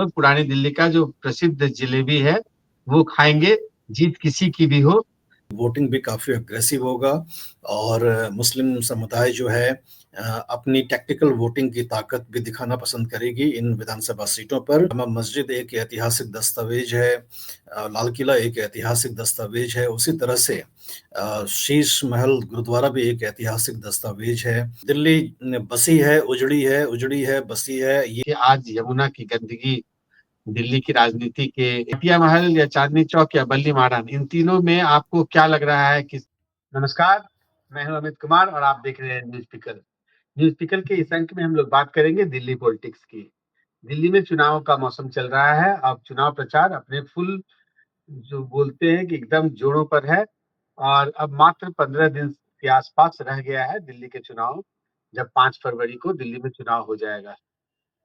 लोग पुरानी दिल्ली का जो प्रसिद्ध जलेबी है वो खाएंगे, जीत किसी की भी हो। वोटिंग भी काफ़ी अग्रेसिव होगा और मुस्लिम समुदाय जो है अपनी टैक्टिकल वोटिंग की ताकत भी दिखाना पसंद करेगी इन विधानसभा सीटों पर। जामा मस्जिद एक ऐतिहासिक दस्तावेज है, लाल किला एक ऐतिहासिक दस्तावेज है, उसी तरह से शीश महल गुरुद्वारा भी एक ऐतिहासिक दस्तावेज है। दिल्ली बसी है, उजड़ी है, बसी है। कि आज यमुना की गंदगी दिल्ली की राजनीति के मटिया महल या चांदनी चौक या बल्ली मारान, इन तीनों में आपको क्या लग रहा है कि। नमस्कार, मैं हूं अमित कुमार और आप देख रहे हैं न्यूज पिकल। न्यूज पिकल के इस अंक में हम लोग बात करेंगे दिल्ली पॉलिटिक्स की। दिल्ली में चुनाव का मौसम चल रहा है। अब चुनाव प्रचार अपने फुल, जो बोलते हैं कि एकदम जोरों पर है। और अब मात्र 15 दिन के आसपास रह गया है दिल्ली के चुनाव, जब 5 फरवरी को दिल्ली में चुनाव हो जाएगा।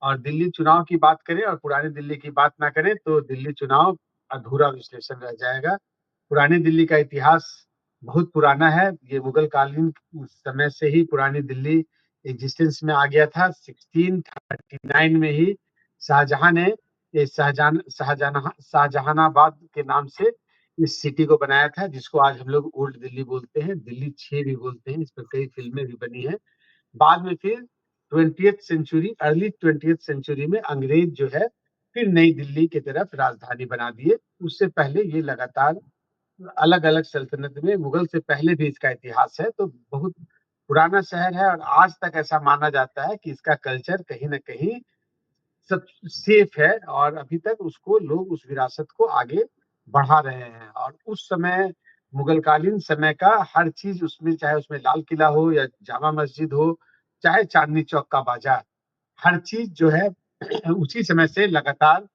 और दिल्ली चुनाव की बात करें और पुरानी दिल्ली की बात ना करें तो दिल्ली चुनाव अधूरा विश्लेषण रह जाएगा। पुरानी दिल्ली का इतिहास बहुत पुराना है। ये मुगल कालीन समय से ही पुरानी दिल्ली एग्जिस्टेंस में आ गया था। 1639 में ही शाहजहां ने ये शाहजहानाबाद के नाम से इस सिटी को बनाया था, जिसको आज हम लोग ओल्ड दिल्ली बोलते हैं, दिल्ली 6 भी बोलते हैं। इस पर कई फिल्में भी बनी हैं। बाद में फिर 20th century, early 20th century में अंग्रेज जो है फिर नई दिल्ली की तरफ राजधानी बना दिए। उससे पहले ये लगातार अलग अलग सल्तनत में, मुगल से पहले भी इसका इतिहास है। तो बहुत पुराना शहर है और आज तक ऐसा माना जाता है कि इसका कल्चर कहीं ना कहीं सब सेफ है और अभी तक उसको लोग उस विरासत को आगे बढ़ा रहे हैं। और उस समय मुगल कालीन समय का हर चीज उसमें, चाहे उसमें लाल किला हो या जामा मस्जिद हो, चाहे चांदनी चौक का बाजार, हर चीज जो है उसी समय से लगातार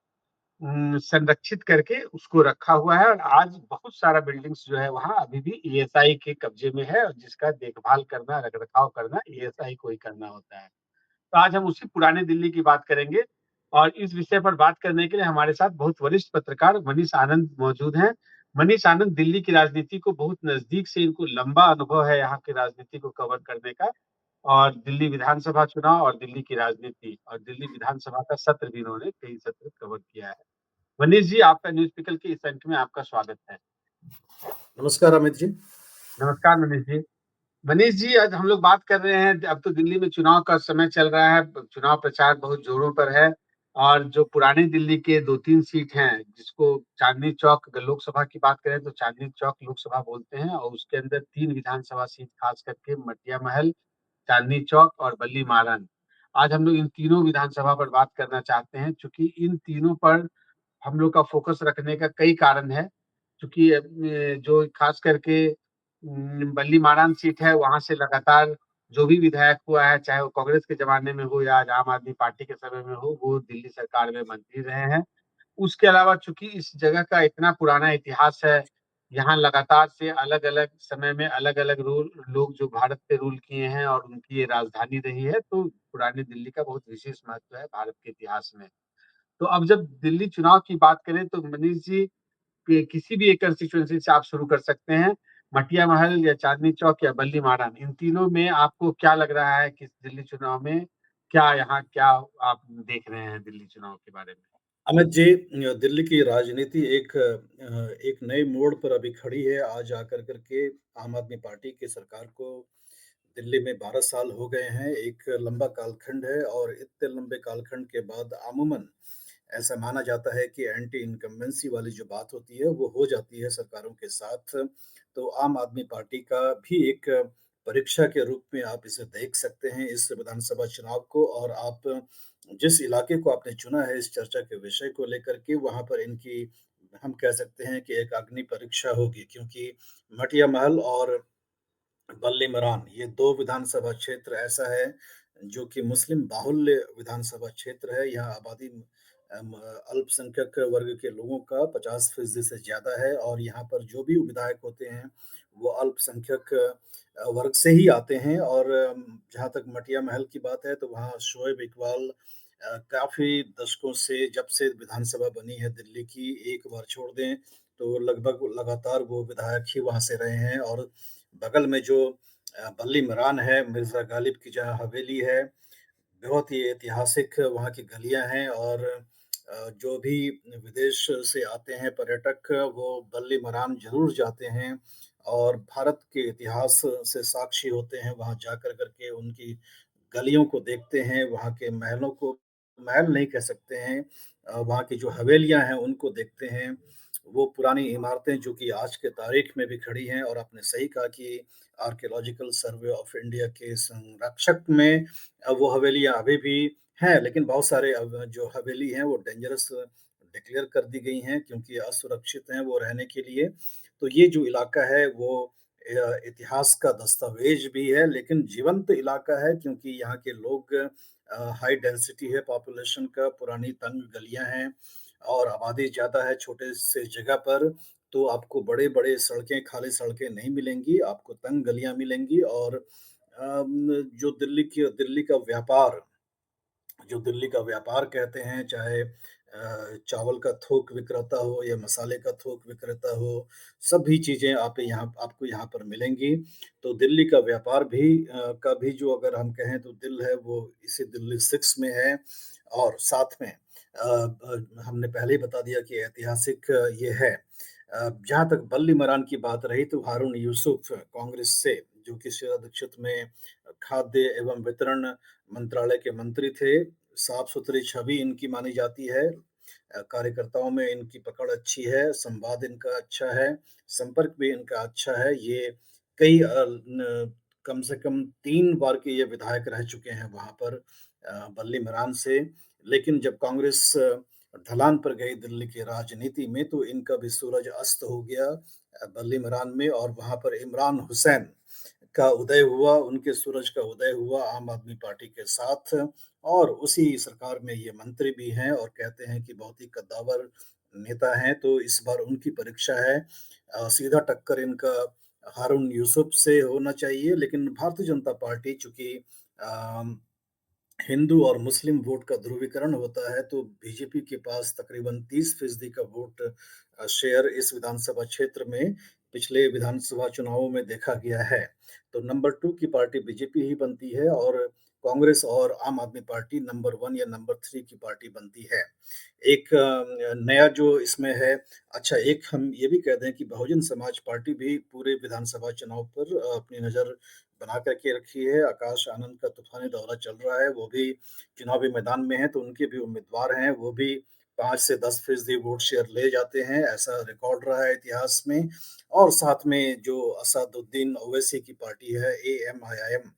संरक्षित करके उसको रखा हुआ है। और आज बहुत सारा बिल्डिंग्स जो है वहाँ अभी भी ईएसआई के कब्जे में है, और जिसका देखभाल करना, रख रखाव करना ईएसआई को ही करना होता है। तो आज हम उसी पुराने दिल्ली की बात करेंगे। और इस विषय पर बात करने के लिए हमारे साथ बहुत वरिष्ठ पत्रकार मनीष आनंद मौजूद हैं। मनीष आनंद दिल्ली की राजनीति को बहुत नजदीक से, इनको लंबा अनुभव है यहाँ की राजनीति को कवर करने का। और दिल्ली विधानसभा चुनाव और दिल्ली की राजनीति और दिल्ली विधानसभा का सत्र भी इन्होंने कई सत्र कवर किया है। मनीष जी, आपका न्यूज पिकल के इस अंक में आपका स्वागत है। नमस्कार अमित जी। नमस्कार मनीष जी। मनीष जी, आज हम लोग बात कर रहे हैं, अब तो दिल्ली में चुनाव का समय चल रहा है, चुनाव प्रचार बहुत जोरों पर है। और जो पुरानी दिल्ली के 2-3 सीट हैं, जिसको चांदनी चौक, अगर लोकसभा की बात करें तो चांदनी चौक लोकसभा बोलते हैं, और उसके अंदर 3 विधानसभा सीट खास करके मटिया महल, चांदनी चौक और बल्ली मारन। आज हम लोग इन तीनों विधानसभा पर बात करना चाहते हैं, क्योंकि इन तीनों पर हम लोग का फोकस रखने का कई कारण है। क्योंकि जो खास करके बल्ली मारान सीट है, वहां से लगातार जो भी विधायक हुआ है, चाहे वो कांग्रेस के जमाने में हो या आज आम आदमी पार्टी के समय में हो, वो दिल्ली सरकार में मंत्री रहे हैं। उसके अलावा चूंकि इस जगह का इतना पुराना इतिहास है, यहाँ लगातार से अलग अलग समय में अलग अलग रूल लोग जो भारत पे रूल किए हैं और उनकी ये राजधानी रही है, तो पुरानी दिल्ली का बहुत विशेष महत्व है भारत के इतिहास में। तो अब जब दिल्ली चुनाव की बात करें तो मनीष जी, किसी भी एक कंस्टिट्यूएंसी से आप शुरू कर सकते हैं। मटिया महल या चांदनी चौक या बल्ली मारान, इन तीनों में आपको क्या लग रहा है कि दिल्ली चुनाव में क्या, यहाँ क्या आप देख रहे हैं दिल्ली चुनाव के बारे में। अमित जी, दिल्ली की राजनीति एक नए मोड़ पर अभी खड़ी है। आज आकर के आम आदमी पार्टी की सरकार को दिल्ली में 12 साल हो गए हैं। एक लंबा कालखंड है और इतने लंबे कालखंड के बाद अमूमन ऐसा माना जाता है कि एंटी इनकम्बेंसी वाली जो बात होती है वो हो जाती है सरकारों के साथ। तो आम आदमी पार्टी का भी एक परीक्षा के रूप में आप इसे देख सकते हैं इस विधानसभा चुनाव को। और आप जिस इलाके को आपने चुना है इस चर्चा के विषय को लेकर के, वहाँ पर इनकी हम कह सकते हैं कि एक अग्नि परीक्षा होगी, क्योंकि मटिया महल और बल्ली मरान ये 2 विधानसभा क्षेत्र ऐसा है जो कि मुस्लिम बाहुल्य विधानसभा क्षेत्र है। यहाँ आबादी अल्पसंख्यक वर्ग के लोगों का 50% से ज़्यादा है और यहाँ पर जो भी विधायक होते हैं वो अल्पसंख्यक वर्ग से ही आते हैं। और जहाँ तक मटिया महल की बात है तो वहाँ शोएब इकबाल काफ़ी दशकों से, जब से विधानसभा बनी है दिल्ली की, एक बार छोड़ दें तो लगभग लगातार वो विधायक ही वहाँ से रहे हैं। और बगल में जो बल्ली मरान है, मिर्ज़ा गालिब की जहाँ हवेली है, बहुत ही ऐतिहासिक वहाँ की गलियाँ हैं। और जो भी विदेश से आते हैं पर्यटक, वो बल्ली मरान ज़रूर जाते हैं और भारत के इतिहास से साक्षी होते हैं। वहाँ जाकर के उनकी गलियों को देखते हैं, वहाँ के महलों को, महल नहीं कह सकते हैं, वहाँ की जो हवेलियाँ हैं उनको देखते हैं। वो पुरानी इमारतें जो कि आज के तारीख में भी खड़ी हैं, और आपने सही कहा कि आर्कियोलॉजिकल सर्वे ऑफ इंडिया के संरक्षक में वो हवेलियाँ अभी भी हैं, लेकिन बहुत सारे अब जो हवेली हैं वो डेंजरस डिक्लेयर कर दी गई हैं, क्योंकि असुरक्षित हैं वो रहने के लिए। तो ये जो इलाका है वो इतिहास का दस्तावेज भी है, लेकिन जीवंत इलाका है, क्योंकि यहाँ के लोग, हाई डेंसिटी है पॉपुलेशन का, पुरानी तंग गलियाँ हैं और आबादी ज़्यादा है छोटे से जगह पर, तो आपको बड़े-बड़े सड़कें, खाली सड़कें नहीं मिलेंगी, आपको तंग गलियाँ मिलेंगी। और जो दिल्ली का व्यापार, जो दिल्ली का व्यापार कहते हैं, चाहे चावल का थोक विक्रेता हो या मसाले का थोक विक्रेता हो, सभी चीज़ें आपको यहाँ पर मिलेंगी। तो दिल्ली का व्यापार भी का भी जो अगर हम कहें तो दिल है वो इसी दिल्ली 6 में है। और साथ में हमने पहले ही बता दिया कि ऐतिहासिक ये है। जहाँ तक बल्ली मरान की बात रही, तो हारून यूसुफ कांग्रेस से, जो कि शीला दीक्षित में खाद्य एवं वितरण मंत्रालय के मंत्री थे, साफ-सुथरी छवि इनकी मानी जाती है। कार्यकर्ताओं में इनकी पकड़ अच्छी है, संवाद इनका अच्छा है, संपर्क भी इनका अच्छा है। ये कई कम से कम 3 बार के ये विधायक रह चुके हैं वहाँ पर, बल्ली मरान से। लेकिन जब कांग्रेस ढलान पर गई दिल्ली की राजनीति में, तो इनका भी सूरज अस्त हो गया बल्ली मरान में, और वहाँ पर इमरान हुसैन का उदय हुआ, उनके सूरज का उदय हुआ आम आदमी पार्टी के साथ। और उसी सरकार में ये मंत्री भी हैं, और कहते हैं कि बहुत ही कद्दावर नेता हैं, तो इस बार उनकी परीक्षा है। सीधा टक्कर इनका हारून यूसुफ से होना चाहिए, लेकिन भारतीय जनता पार्टी चूँकि अ, हिंदू और मुस्लिम वोट का ध्रुवीकरण होता है, तो बीजेपी के पास तकरीबन 30% का वोट शेयर इस विधानसभा क्षेत्र में पिछले विधानसभा चुनावों में देखा गया है। तो नंबर 2 की पार्टी बीजेपी ही बनती है, और कांग्रेस और आम आदमी पार्टी नंबर 1 या नंबर 3 की पार्टी बनती है। एक नया जो इसमें है, अच्छा, एक हम ये भी कह दें कि बहुजन समाज पार्टी भी पूरे विधानसभा चुनाव पर अपनी नज़र बना कर के रखी है। आकाश आनंद का तूफ़ानी दौरा चल रहा है, वो भी चुनावी मैदान में हैं, तो उनके भी उम्मीदवार हैं, वो भी 5 से 10% वोट शेयर ले जाते हैं, ऐसा रिकॉर्ड रहा है इतिहास में। और साथ में जो असदुद्दीन ओवैसी की पार्टी है, एएमआईएम,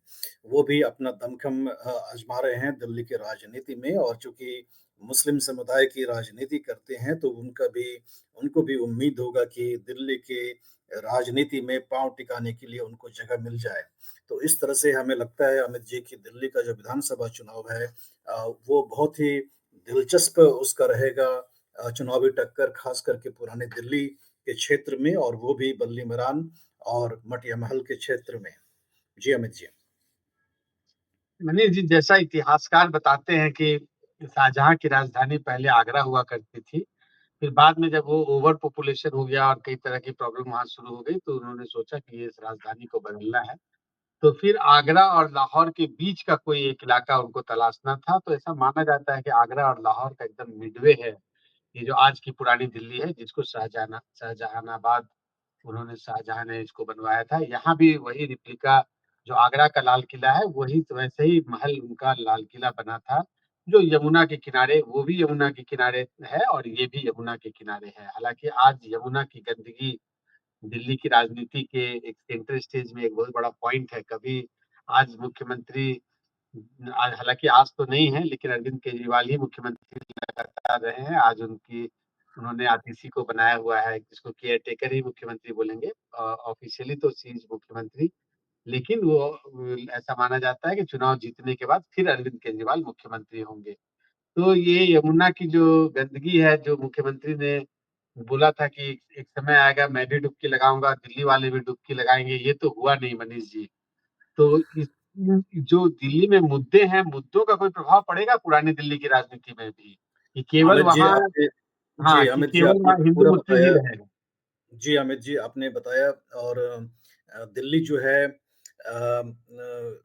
वो भी अपना दमखम आज़मा रहे हैं दिल्ली की राजनीति में, और चूँकि मुस्लिम समुदाय की राजनीति करते हैं, तो उनको भी उम्मीद होगा कि दिल्ली के राजनीति में पाँव टिकाने के लिए उनको जगह मिल जाए। तो इस तरह से हमें लगता है अमित जी कि दिल्ली का जो विधानसभा चुनाव है, वो बहुत ही दिलचस्प उसका रहेगा, चुनावी टक्कर ख़ास करके पुरानी दिल्ली के क्षेत्र में, और वो भी बल्ली मरान और मटिया महल के क्षेत्र में। जी, अमित जी। मनीष जी, जैसा इतिहासकार बताते हैं कि शाहजहाँ की राजधानी पहले आगरा हुआ करती थी। फिर बाद में जब वो ओवर पॉपुलेशन हो गया और कई तरह की प्रॉब्लम वहाँ शुरू हो गई, तो उन्होंने सोचा कि ये इस राजधानी को बदलना है। तो फिर आगरा और लाहौर के बीच का कोई एक इलाका उनको तलाशना था। तो ऐसा माना जाता है कि आगरा और लाहौर का एकदम मिडवे है, ये जो आज की पुरानी दिल्ली है, जिसको शाहजहानाबाद, उन्होंने शाहजहाँ ने इसको बनवाया था। यहाँ भी वही रेप्लिका, जो आगरा का लाल किला है, वही वैसे ही महल उनका लाल किला बना था, जो यमुना के किनारे, वो भी यमुना के किनारे है और ये भी यमुना के किनारे है। हालाँकि आज यमुना की गंदगी दिल्ली की राजनीति के एक सेंटर स्टेज में एक बहुत बड़ा पॉइंट है। कभी आज मुख्यमंत्री, आज हालाँकि आज तो नहीं है, लेकिन अरविंद केजरीवाल ही मुख्यमंत्री लगातार रहे हैं। आज उन्होंने आरटीसी को बनाया हुआ है, जिसको केयर टेकर ही मुख्यमंत्री बोलेंगे। ऑफ़िशियली तो शी इज़ मुख्यमंत्री, लेकिन वो ऐसा माना जाता है कि चुनाव जीतने के बाद फिर अरविंद केजरीवाल मुख्यमंत्री होंगे। तो ये यमुना की जो गंदगी है, जो मुख्यमंत्री ने बोला था कि एक समय आएगा मैं भी डुबकी लगाऊँगा, दिल्ली वाले भी डुबकी लगाएँगे, ये तो हुआ नहीं मनीष जी। तो इस जो दिल्ली में मुद्दे हैं, मुद्दों का कोई प्रभाव पड़ेगा पुरानी दिल्ली की राजनीति में भी? कि केवल अमित जी वहाँ, आपने हाँ, जी, कि अमित जी केवल आपने वहाँ पूरा हिंदू-मुस्लिम ही बताया। रहेगा? जी, अमित जी आपने बताया। और दिल्ली जो है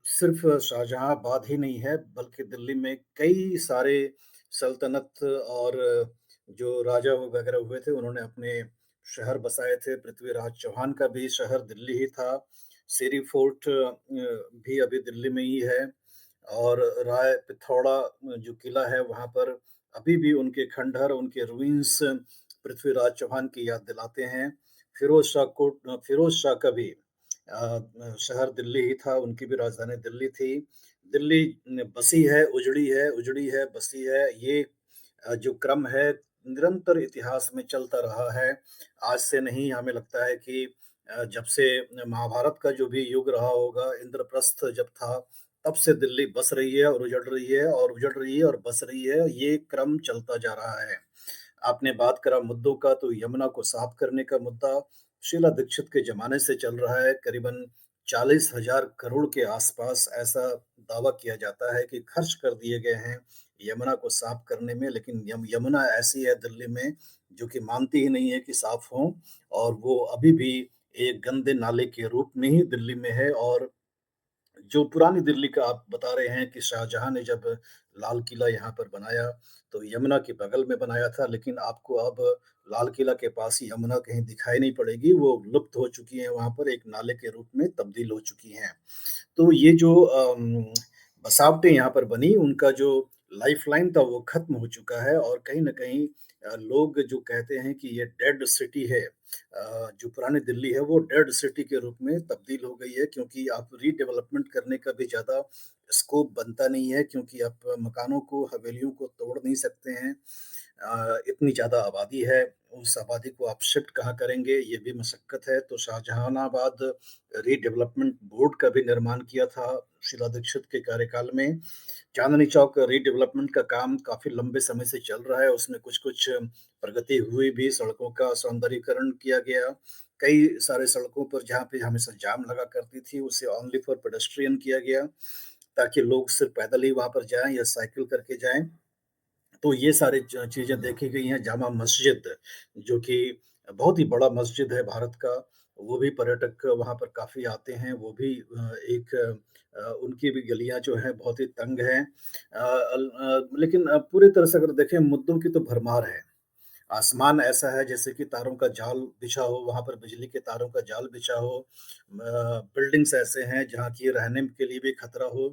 सिर्फ़ शाहजहाँआबाद ही नहीं है, बल्कि दिल्ली में कई सारे सल्तनत और जो राजा वगैरह हुए थे, उन्होंने अपने शहर बसाए थे। पृथ्वीराज चौहान का भी शहर दिल्ली ही था। सिरी फोर्ट भी अभी दिल्ली में ही है और राय पिथौड़ा जो किला है, वहाँ पर अभी भी उनके खंडहर, उनके रुइंस पृथ्वीराज चौहान की याद दिलाते हैं। फिरोज़ शाह का भी शहर दिल्ली ही था, उनकी भी राजधानी दिल्ली थी। दिल्ली बसी है, उजड़ी है, बसी है, ये जो क्रम है निरंतर इतिहास में चलता रहा है। आज से नहीं, हमें लगता है कि जब से महाभारत का जो भी युग रहा होगा, इंद्रप्रस्थ जब था, तब से दिल्ली बस रही है और उजड़ रही है और उजड़ रही है और बस रही है, ये क्रम चलता जा रहा है। आपने बात करा मुद्दों का, तो यमुना को साफ करने का मुद्दा शीला दीक्षित के ज़माने से चल रहा है। करीबन 40,000 करोड़ के आसपास ऐसा दावा किया जाता है कि खर्च कर दिए गए हैं यमुना को साफ करने में, लेकिन यमुना ऐसी है दिल्ली में जो कि मानती ही नहीं है कि साफ हो और वो अभी भी एक गंदे नाले के रूप में ही दिल्ली में है। और जो पुरानी दिल्ली का आप बता रहे हैं कि शाहजहां ने जब लाल किला यहाँ पर बनाया, तो यमुना के बगल में बनाया था, लेकिन आपको अब लाल किला के पास ही यमुना कहीं दिखाई नहीं पड़ेगी, वो लुप्त हो चुकी है, वहाँ पर एक नाले के रूप में तब्दील हो चुकी हैं। तो ये जो बसावटें यहाँ पर बनी, उनका जो लाइफ़लाइन था वो ख़त्म हो चुका है और कहीं न कहीं लोग जो कहते हैं कि ये डेड सिटी है, जो पुरानी दिल्ली है वो डेड सिटी के रूप में तब्दील हो गई है, क्योंकि आप रीडेवलपमेंट करने का भी ज़्यादा स्कोप बनता नहीं है, क्योंकि आप मकानों को, हवेलियों को तोड़ नहीं सकते हैं। इतनी ज़्यादा आबादी है, उस आबादी को आप शिफ्ट कहाँ करेंगे, ये भी मशक्कत है। तो शाहजहानाबाद रीडेवलपमेंट बोर्ड का भी निर्माण किया था शीला दीक्षित के कार्यकाल में। चांदनी चौक रीडेवलपमेंट का काम काफ़ी लंबे समय से चल रहा है, उसमें कुछ-कुछ प्रगति हुई भी, सड़कों का सौंदर्यीकरण किया गया। कई सारे सड़कों पर जहाँ पे हमेशा जाम लगा करती थी, उसे ओनली फॉर पेडेस्ट्रियन किया गया, ताकि लोग सिर्फ पैदल ही वहाँ पर जाएँ या साइकिल करके जाएँ। तो ये सारी चीज़ें देखी गई हैं। जामा मस्जिद, जो कि बहुत ही बड़ा मस्जिद है भारत का, वो भी पर्यटक वहाँ पर काफ़ी आते हैं। वो भी उनकी भी गलियाँ जो हैं बहुत ही तंग हैं। लेकिन पूरी तरह से अगर देखें, मुद्दों की तो भरमार है। आसमान ऐसा है जैसे कि तारों का जाल बिछा हो, वहाँ पर बिजली के तारों का जाल बिछा हो। बिल्डिंग्स ऐसे हैं जहाँ की रहने के लिए भी खतरा हो।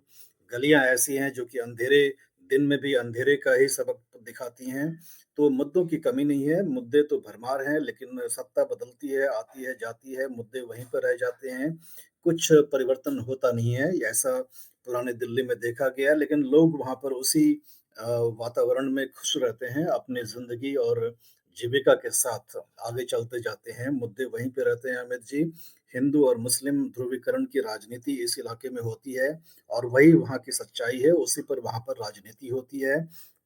गलियाँ ऐसी हैं जो कि अंधेरे दिन में भी अंधेरे का ही सबक दिखाती हैं। तो मुद्दों की कमी नहीं है, मुद्दे तो भरमार हैं, लेकिन सत्ता बदलती है, आती है, जाती है, मुद्दे वहीं पर रह जाते हैं। कुछ परिवर्तन होता नहीं है, ऐसा पुरानी दिल्ली में देखा गया, लेकिन लोग वहाँ पर उसी अ, वातावरण में खुश रहते हैं, अपनी ज़िंदगी और जीविका के साथ आगे चलते जाते हैं, मुद्दे वहीं पे रहते हैं अमित जी। हिंदू और मुस्लिम ध्रुवीकरण की राजनीति इस इलाके में होती है और वही वहाँ की सच्चाई है, उसी पर वहाँ पर राजनीति होती है।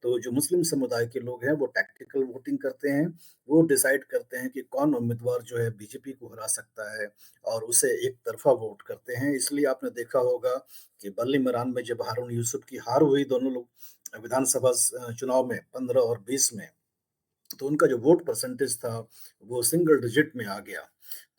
तो जो मुस्लिम समुदाय के लोग हैं, वो टैक्टिकल वोटिंग करते हैं, वो डिसाइड करते हैं कि कौन उम्मीदवार जो है बीजेपी को हरा सकता है और उसे एक तरफ़ा वोट करते हैं। इसलिए आपने देखा होगा कि बल्ली मरान में जब हारून यूसुफ की हार हुई, दोनों लोग विधानसभा चुनाव में 15 और 20 में, तो उनका जो वोट परसेंटेज था, वो सिंगल डिजिट में आ गया।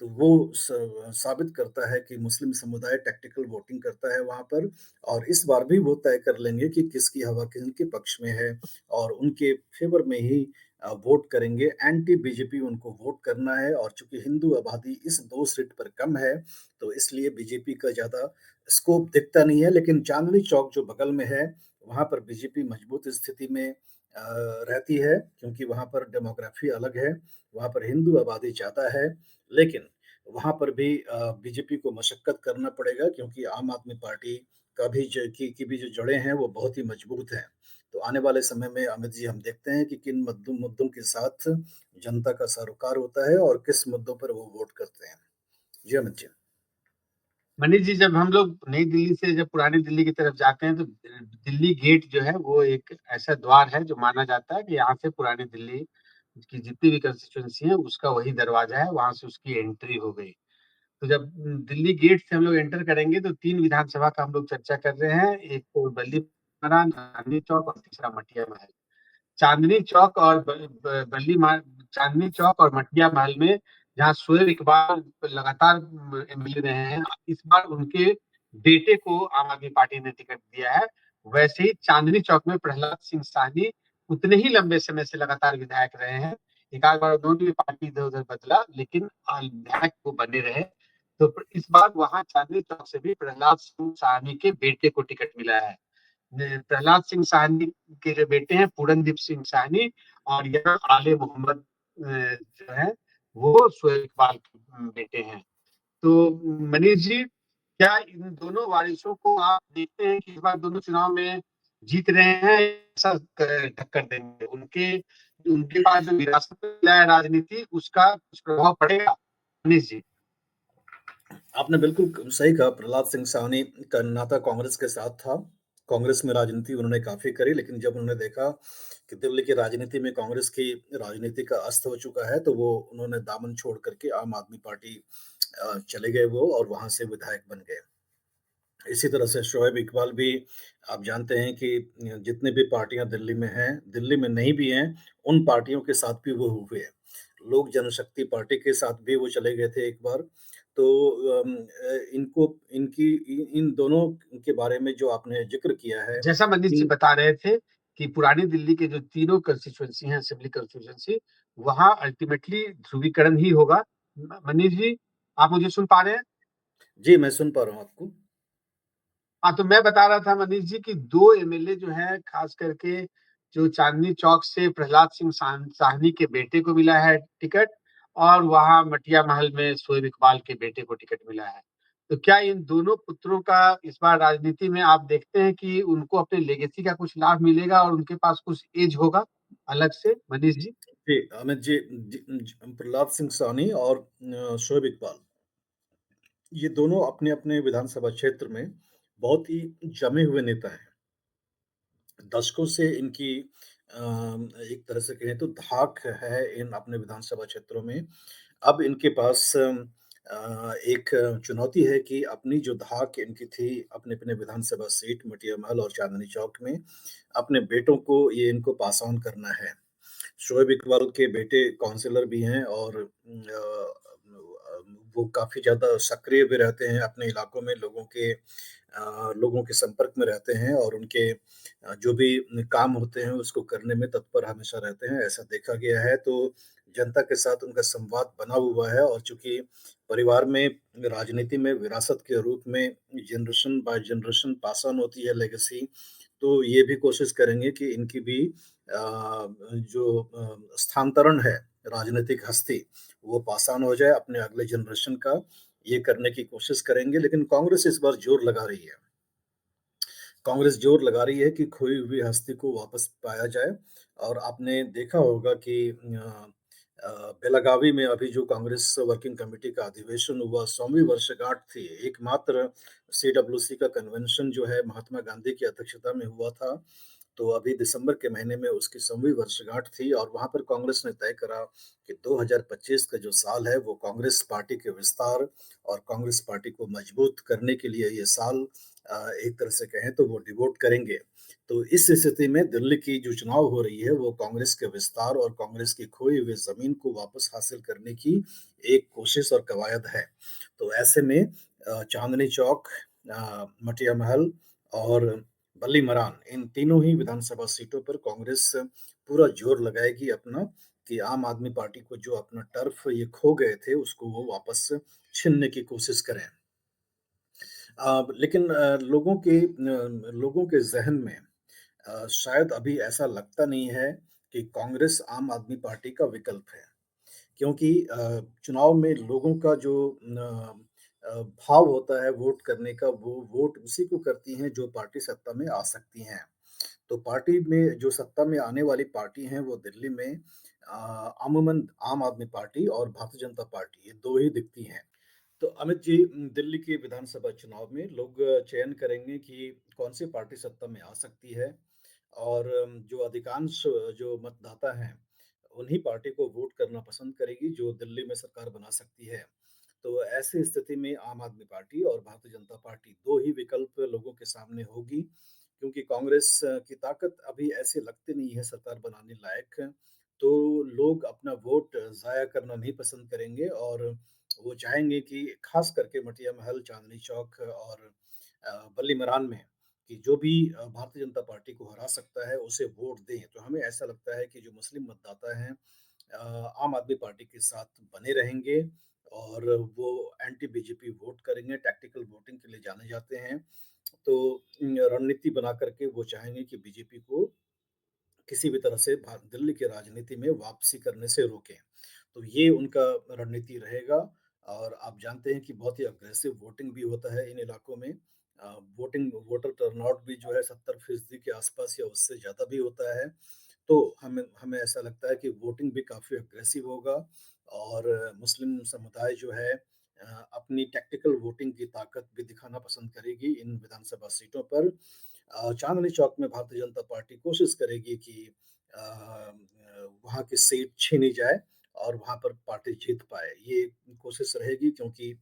तो वो साबित करता है कि मुस्लिम समुदाय टैक्टिकल वोटिंग करता है वहाँ पर और इस बार भी वो तय कर लेंगे कि किसकी हवा किनके पक्ष में है और उनके फ़ेवर में ही वोट करेंगे। एंटी बीजेपी उनको वोट करना है और चूँकि हिंदू आबादी इस 2 सीट पर कम है, तो इसलिए बीजेपी का ज़्यादा स्कोप दिखता नहीं है। लेकिन चांदनी चौक जो बगल में है, वहाँ पर बीजेपी मजबूत स्थिति में रहती है, क्योंकि वहाँ पर डेमोग्राफ़ी अलग है, वहाँ पर हिंदू आबादी ज़्यादा है, लेकिन वहाँ पर भी बीजेपी को मशक्कत करना पड़ेगा, क्योंकि आम आदमी पार्टी का भी की भी जो जड़ें हैं वो बहुत ही मजबूत हैं। तो आने वाले समय में अमित जी हम देखते हैं कि किन मुद्दों मुद्दों के साथ जनता का सरोकार होता है और किस मुद्दों पर वो वोट करते हैं। जी, अमित जी। मनीष जी, जब हम लोग नई दिल्ली से जब पुरानी दिल्ली की तरफ जाते हैं तो दिल्ली गेट जो है वो एक ऐसा द्वार है जो माना जाता है कि यहाँ से पुरानी दिल्ली की जितनी भी कंस्टिट्यूंसी है उसका वही दरवाजा है, वहां से उसकी एंट्री हो गई। तो जब दिल्ली गेट से हम लोग एंटर करेंगे तो 3 विधानसभा का हम लोग चर्चा कर रहे हैं। एक तो बल्ली नारायण, चांदनी चौक और तीसरा मटिया महल। चांदनी चौक और चांदनी चौक और मटिया महल में जहाँ शोएब इकबाल लगातार मिल रहे हैं, इस बार उनके बेटे को आम आदमी पार्टी ने टिकट दिया है। वैसे ही चांदनी चौक में प्रहलाद सिंह साहनी उतने ही लंबे समय से लगातार विधायक रहे हैं। एक आध बार उन्होंने भी पार्टी इधर-उधर बदला, लेकिन विधायक वो बने रहे। तो इस बार वहाँ चांदनी चौक से भी प्रहलाद सिंह साहनी के बेटे को टिकट मिला है। प्रहलाद सिंह साहनी के जो बेटे हैं पूरनदीप सिंह साहनी, और यहाँ आले मोहम्मद जो है वो शोएब इकबाल के बेटे हैं। तो मनीष जी, क्या इन दोनों वारिसों को आप देखते हैं कि इस बार दोनों चुनाव में जीत रहे हैं, ऐसा टक्कर देंगे? उनके उनके पास जो विरासत में मिला है राजनीति, उसका कुछ प्रभाव पड़ेगा मनीष जी? आपने बिल्कुल सही कहा, प्रहलाद सिंह साहनी का नाता कांग्रेस के साथ था। कांग्रेस में राजनीति उन्होंने काफ़ी करी, लेकिन जब उन्होंने देखा कि दिल्ली की राजनीति में कांग्रेस की राजनीति का अस्त हो चुका है, तो वो उन्होंने दामन छोड़ कर के आम आदमी पार्टी चले गए वो और वहाँ से विधायक बन गए। इसी तरह से शोएब इकबाल भी आप जानते हैं कि जितनी भी पार्टियाँ दिल्ली में हैं, दिल्ली में नहीं भी हैं, उन पार्टियों के साथ भी वो हुए हैं। लोक जनशक्ति पार्टी के साथ भी वो चले गए थे एक बार। तो इनको इनकी इन दोनों के बारे में जो आपने ज़िक्र किया है जैसा मनीष जी कि बता रहे थे कि पुरानी दिल्ली के जो तीनों कंस्टिट्यूएंसी हैं, असेंबली कंस्टिट्यूएंसी, वहाँ अल्टीमेटली ध्रुवीकरण ही होगा। मनीष जी, आप मुझे सुन पा रहे हैं? जी, मैं सुन पा रहा हूँ आपको। हाँ, तो मैं बता रहा था मनीष जी कि 2 एमएलए जो हैं, खास करके जो चांदनी चौक से प्रहलाद सिंह साहनी के बेटे को मिला है टिकट, और वहाँ मटिया महल में शोएब इकबाल के बेटे को टिकट मिला है। तो क्या इन दोनों पुत्रों का इस बार राजनीति में आप देखते हैं कि उनको अपने लेगेसी का कुछ लाभ मिलेगा और उनके पास कुछ एज होगा अलग से, मनीष जी? जी, अमित जी, प्रहलाद सिंह साहनी और शोएब इकबाल, ये दोनों अपने-अपने विधानसभा क्षेत्र में बहुत ही जमे हुए नेता हैं। दशकों से इनकी एक तरह से कहें तो धाक है इन अपने विधानसभा क्षेत्रों में। अब इनके पास एक चुनौती है कि अपनी जो धाक इनकी थी अपने-अपने विधानसभा सीट मटिया महल और चांदनी चौक में, अपने बेटों को ये इनको पास ऑन करना है। शोएब इकबाल के बेटे काउंसलर भी हैं और वो काफ़ी ज़्यादा सक्रिय भी रहते हैं अपने इलाकों में, लोगों के संपर्क में रहते हैं और उनके जो भी काम होते हैं उसको करने में तत्पर हमेशा रहते हैं, ऐसा देखा गया है। तो जनता के साथ उनका संवाद बना हुआ है और चूँकि परिवार में राजनीति में विरासत के रूप में generation by generation pass on होती है लेगेसी, तो ये भी कोशिश करेंगे कि इनकी भी जो स्थानांतरण है राजनीतिक हस्ती, वो पास ऑन हो जाए अपने अगले जनरेशन का, ये करने की कोशिश करेंगे। लेकिन कांग्रेस इस बार ज़ोर लगा रही है। कांग्रेस ज़ोर लगा रही है कि खोई हुई हस्ती को वापस पाया जाए और आपने देखा होगा कि बेलगावी में अभी जो कांग्रेस वर्किंग कमेटी का अधिवेशन हुआ, 100वीं वर्षगांठ थी। एकमात्र सीडब्ल्यूसी का कन्वेंशन जो है महात्मा गांधी की अध्यक्षता में हुआ था। तो अभी दिसंबर के महीने में उसकी 100वीं वर्षगांठ थी और वहाँ पर कांग्रेस ने तय करा कि 2025 का जो साल है वो कांग्रेस पार्टी के विस्तार और कांग्रेस पार्टी को मजबूत करने के लिए ये साल एक तरह से कहें तो वो डिवोट करेंगे। तो इस स्थिति में दिल्ली की जो चुनाव हो रही है वो कांग्रेस के विस्तार और कांग्रेस की खोई हुई ज़मीन को वापस हासिल करने की एक कोशिश और कवायद है। तो ऐसे में चांदनी चौक, मटिया महल और बल्ली मरान इन तीनों ही विधानसभा सीटों पर कांग्रेस पूरा जोर लगाएगी अपना कि आम आदमी पार्टी को जो अपना टर्फ ये खो गए थे उसको वो वापस छीनने की कोशिश करें। लेकिन लोगों के ज़हन में शायद अभी ऐसा लगता नहीं है कि कांग्रेस आम आदमी पार्टी का विकल्प है। क्योंकि चुनाव में लोगों का जो भाव होता है वोट करने का, वो वोट उसी को करती हैं जो पार्टी सत्ता में आ सकती हैं। तो पार्टी में जो सत्ता में आने वाली पार्टी हैं, वो दिल्ली में अमूमन आम आदमी पार्टी और भारतीय जनता पार्टी, ये 2 ही दिखती हैं। तो अमित जी, दिल्ली के विधानसभा चुनाव में लोग चयन करेंगे कि कौन-सी पार्टी सत्ता में आ सकती है और जो अधिकांश जो मतदाता हैं, उन्हीं पार्टी को वोट करना पसंद करेगी जो दिल्ली में सरकार बना सकती है। तो ऐसी स्थिति में आम आदमी पार्टी और भारतीय जनता पार्टी 2 ही विकल्प लोगों के सामने होगी, क्योंकि कांग्रेस की ताकत अभी ऐसे लगती नहीं है सरकार बनाने लायक। तो लोग अपना वोट ज़ाया करना नहीं पसंद करेंगे और वो चाहेंगे कि ख़ास करके मटिया महल, चांदनी चौक और बल्ली मरान में कि जो भी भारतीय जनता पार्टी को हरा सकता है, उसे वोट दें। तो हमें ऐसा लगता है कि जो मुस्लिम मतदाता हैं आम आदमी पार्टी के साथ बने रहेंगे और वो एंटी बीजेपी वोट करेंगे, टैक्टिकल वोटिंग के लिए जाने जाते हैं। तो रणनीति बना कर के वो चाहेंगे कि बीजेपी को किसी भी तरह से दिल्ली की राजनीति में वापसी करने से रोकें। तो ये उनका रणनीति रहेगा और आप जानते हैं कि बहुत ही अग्रेसिव वोटिंग भी होता है इन इलाकों में। वोटर टर्नआउट भी जो है 70% के आसपास या उससे ज़्यादा भी होता है। तो हमें हमें ऐसा लगता है कि वोटिंग भी काफ़ी अग्रेसिव होगा और मुस्लिम समुदाय जो है अपनी टैक्टिकल वोटिंग की ताकत भी दिखाना पसंद करेगी इन विधानसभा सीटों पर। चांदनी चौक में भारतीय जनता पार्टी कोशिश करेगी कि वहाँ की सीट छीनी जाए और वहाँ पर पार्टी जीत पाए। ये कोशिश रहेगी क्योंकि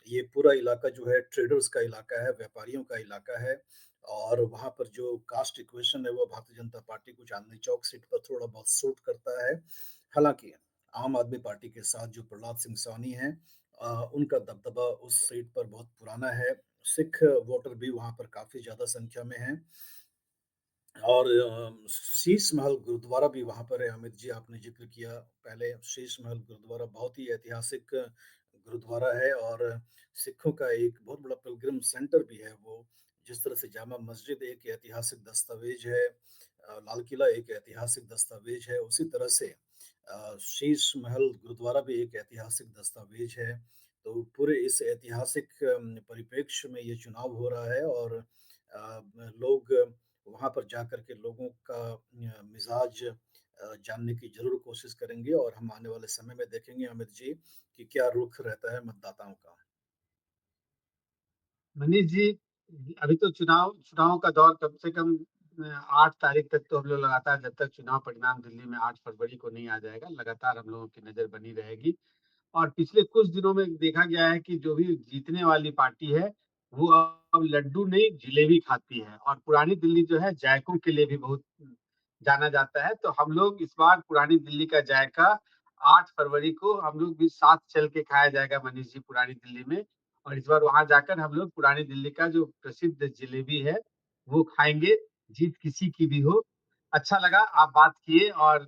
ये पूरा इलाका जो है ट्रेडर्स का इलाका है, व्यापारियों का इलाका है और वहाँ पर जो कास्ट इक्वेशन है वो भारतीय जनता पार्टी को चांदनी चौक सीट पर थोड़ा बहुत सूट करता है। हालाँकि आम आदमी पार्टी के साथ जो प्रहलाद सिंह सैनी हैं उनका दबदबा उस सीट पर बहुत पुराना है। सिख वोटर भी वहाँ पर काफ़ी ज़्यादा संख्या में हैं। और शीश महल गुरुद्वारा भी वहाँ पर है अमित जी आपने ज़िक्र किया पहले शीश महल गुरुद्वारा बहुत ही ऐतिहासिक गुरुद्वारा है और सिखों का एक बहुत बड़ा पिलग्रिम सेंटर भी है वो। जिस तरह से जामा मस्जिद एक ऐतिहासिक दस्तावेज है लाल किला एक ऐतिहासिक दस्तावेज है, उसी तरह से शीश महल गुरुद्वारा भी एक ऐतिहासिक दस्तावेज है। तो पूरे इस ऐतिहासिक परिप्रेक्ष्य में ये चुनाव हो रहा है और लोग वहाँ पर जाकर के लोगों का मिज़ाज जानने की ज़रूर कोशिश करेंगे और हम आने वाले समय में देखेंगे अमित जी कि क्या रुख रहता है मतदाताओं का। मनीष जी, अभी तो चुनाव का दौर कम से कम 8 तारीख तक तो हम लोग लगातार जब तक चुनाव परिणाम दिल्ली में 8 फरवरी को नहीं आ जाएगा, लगातार हम लोगों की नज़र बनी रहेगी। और पिछले कुछ दिनों में देखा गया है कि जो भी जीतने वाली पार्टी है, वो अब लड्डू नहीं जलेबी खाती है और पुरानी दिल्ली जो है जायकों के लिए भी बहुत जाना जाता है। तो हम लोग इस बार पुरानी दिल्ली का जायका 8 फरवरी को हम लोग भी साथ चल के खाया जाएगा मनीष जी पुरानी दिल्ली में। और इस बार वहाँ जाकर हम लोग पुरानी दिल्ली का जो प्रसिद्ध जलेबी है, वो खाएँगे, जीत किसी की भी हो। अच्छा लगा आप बात किए और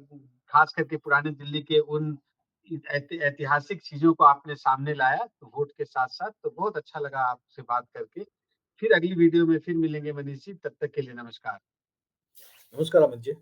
खास करके पुरानी दिल्ली के उन ऐतिहासिक चीज़ों को आपने सामने लाया, तो वोट के साथ-साथ, तो बहुत अच्छा लगा आपसे बात करके। फिर अगली वीडियो में फिर मिलेंगे मनीष जी, तब तक के लिए नमस्कार। नमस्कार अमित जी।